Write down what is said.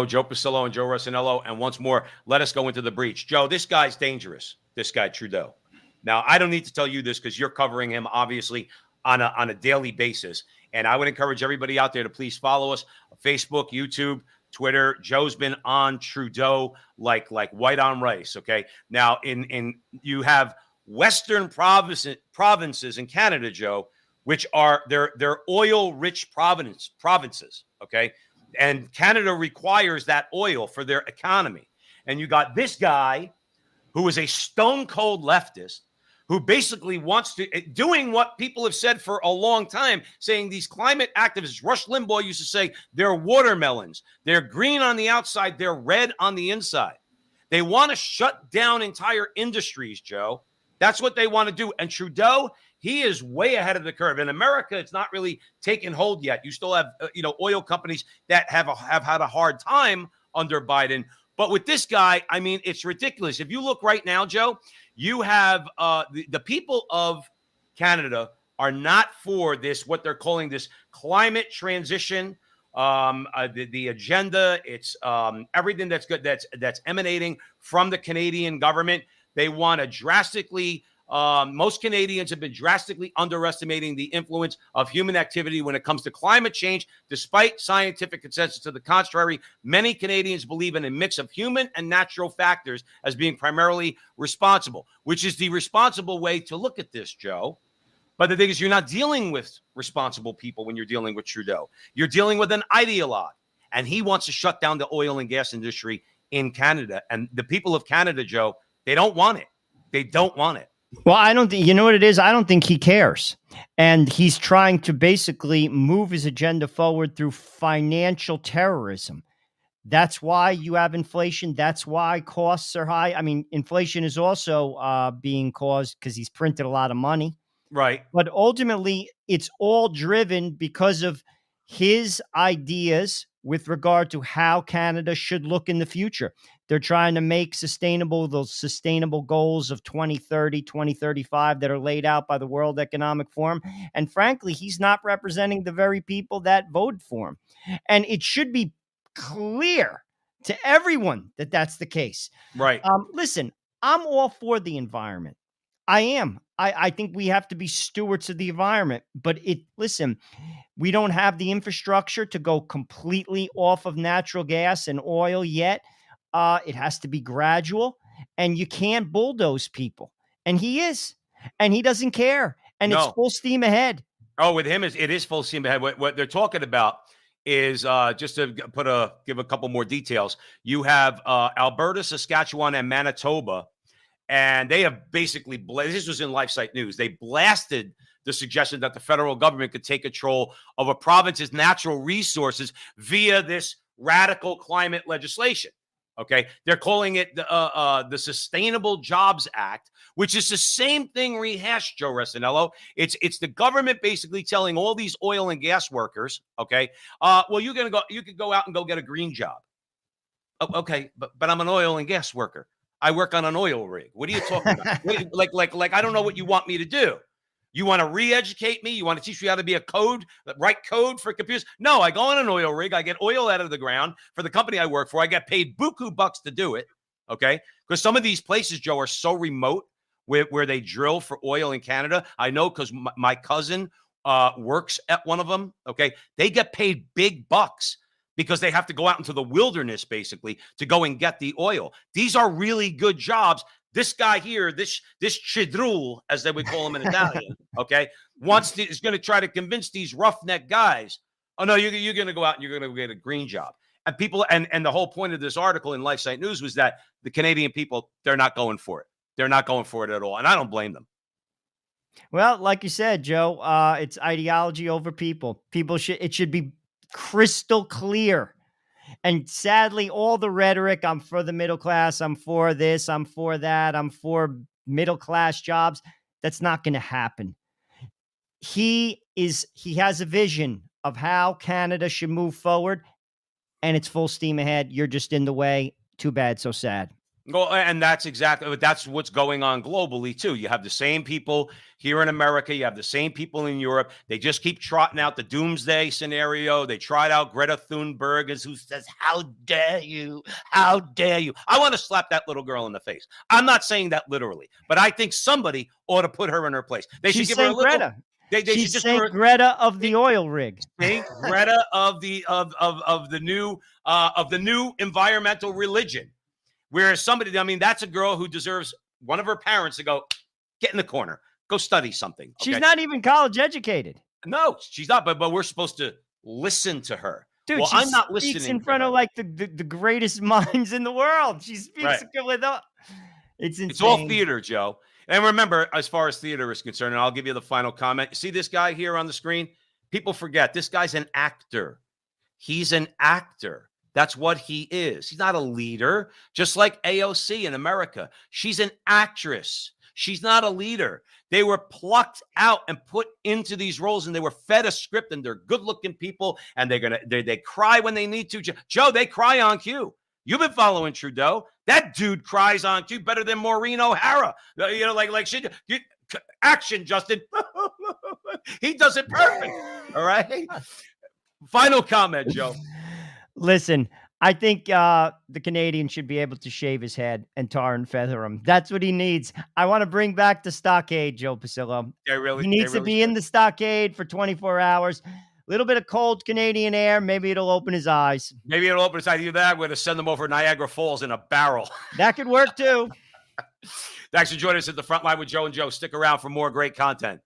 Joe Pasillo and Joe Rossinello. And once more, let us go into the breach. Joe, this guy's dangerous, this guy Trudeau. Now, I don't need to tell you this because you're covering him, obviously, on a daily basis. And I would encourage everybody out there to please follow us on Facebook, YouTube, Twitter. Joe's been on Trudeau like white on rice, okay? Now, in you have Western provinces in Canada, Joe, which are they're oil-rich provinces, okay? And Canada requires that oil for their economy. And you got this guy who is a stone cold leftist who basically wants to, doing what people have said for a long time, saying these climate activists, Rush Limbaugh used to say, they're watermelons. They're green on the outside. They're red on the inside. They want to shut down entire industries, Joe. That's what they want to do. And Trudeau, he is way ahead of the curve. In America, it's not really taken hold yet. You still have, oil companies that have had a hard time under Biden. But with this guy, I mean, it's ridiculous. If you look right now, Joe, you have the people of Canada are not for this, what they're calling this climate transition, the agenda. It's everything that's good, that's emanating from the Canadian government. They want to drastically, most Canadians have been drastically underestimating the influence of human activity when it comes to climate change. Despite scientific consensus to the contrary, many Canadians believe in a mix of human and natural factors as being primarily responsible, which is the responsible way to look at this, Joe. But the thing is, you're not dealing with responsible people when you're dealing with Trudeau. You're dealing with an ideologue, and he wants to shut down the oil and gas industry in Canada. And the people of Canada, Joe, they don't want it. They don't want it. Well, I don't think, you know what it is? I don't think he cares. And he's trying to basically move his agenda forward through financial terrorism. That's why you have inflation. That's why costs are high. I mean, inflation is also being caused because he's printed a lot of money. Right. But ultimately, it's all driven because of his ideas with regard to how Canada should look in the future. They're trying to make those sustainable goals of 2030, 2035 that are laid out by the World Economic Forum. And frankly, he's not representing the very people that voted for him. And it should be clear to everyone that that's the case. Right. Listen, I'm all for the environment. I am. I think we have to be stewards of the environment. But listen, we don't have the infrastructure to go completely off of natural gas and oil yet. It has to be gradual, and you can't bulldoze people. And he is, and he doesn't care. And it's full steam ahead. Oh, with him, it is full steam ahead. What they're talking about is just to give a couple more details. You have Alberta, Saskatchewan, and Manitoba. And they have basically, this was in LifeSite News, they blasted the suggestion that the federal government could take control of a province's natural resources via this radical climate legislation. Okay, they're calling it the Sustainable Jobs Act, which is the same thing rehashed, Joe Rossinello. It's the government basically telling all these oil and gas workers, okay, well, you could go out and go get a green job. Okay, but I'm an oil and gas worker. I work on an oil rig. What are you talking about? Like, I don't know what you want me to do. You want to re-educate me? You want to teach me how to be write code for computers? No, I go on an oil rig. I get oil out of the ground for the company I work for. I get paid buku bucks to do it. Okay. Because some of these places, Joe, are so remote where they drill for oil in Canada. I know because my cousin works at one of them. Okay. They get paid big bucks because they have to go out into the wilderness, basically, to go and get the oil. These are really good jobs. This guy here, this chidrul, as they would call him in Italian, okay, is going to try to convince these roughneck guys, oh, no, you're going to go out and you're going to get a green job. And people, and the whole point of this article in LifeSite News was that the Canadian people, they're not going for it. They're not going for it at all. And I don't blame them. Well, like you said, Joe, it's ideology over people. It should be crystal clear. And sadly, all the rhetoric, I'm for the middle class, I'm for this, I'm for that, I'm for middle class jobs, that's not going to happen. He has a vision of how Canada should move forward, and it's full steam ahead. You're just in the way. Too bad, so sad. Well, and that's what's going on globally too. You have the same people here in America. You have the same people in Europe. They just keep trotting out the doomsday scenario. They tried out Greta Thunberg, who says, "How dare you? How dare you?" I want to slap that little girl in the face. I'm not saying that literally, but I think somebody ought to put her in her place. They should She's give her a Saint little. Greta. They She's should just give Saint her Greta of the oil rig. Saint Greta of the new environmental religion. Whereas somebody, I mean, that's a girl who deserves one of her parents to go, get in the corner, go study something. Okay? She's not even college educated. No, she's not. But we're supposed to listen to her. Dude, Well, she I'm not speaks listening in front to of her. like the greatest minds in the world. She speaks Right. with it's insane. It's all theater, Joe. And remember, as far as theater is concerned, and I'll give you the final comment. See this guy here on the screen? People forget this guy's an actor. He's an actor. That's what he is. He's not a leader, just like AOC in America. She's an actress. She's not a leader. They were plucked out and put into these roles, and they were fed a script, and they're good-looking people, and they cry when they need to. Joe, they cry on cue. You've been following Trudeau. That dude cries on cue better than Maureen O'Hara. Action, Justin. He does it perfect. All right. Final comment, Joe. Listen, I think the Canadian should be able to shave his head and tar and feather him. That's what he needs. I want to bring back the stockade, Joe Pasillo. He needs to be in the stockade for 24 hours. A little bit of cold Canadian air. Maybe it'll open his eyes. Maybe it'll open his eyes. Either that, we're going to send them over Niagara Falls in a barrel. That could work too. Thanks for joining us at the front line with Joe and Joe. Stick around for more great content.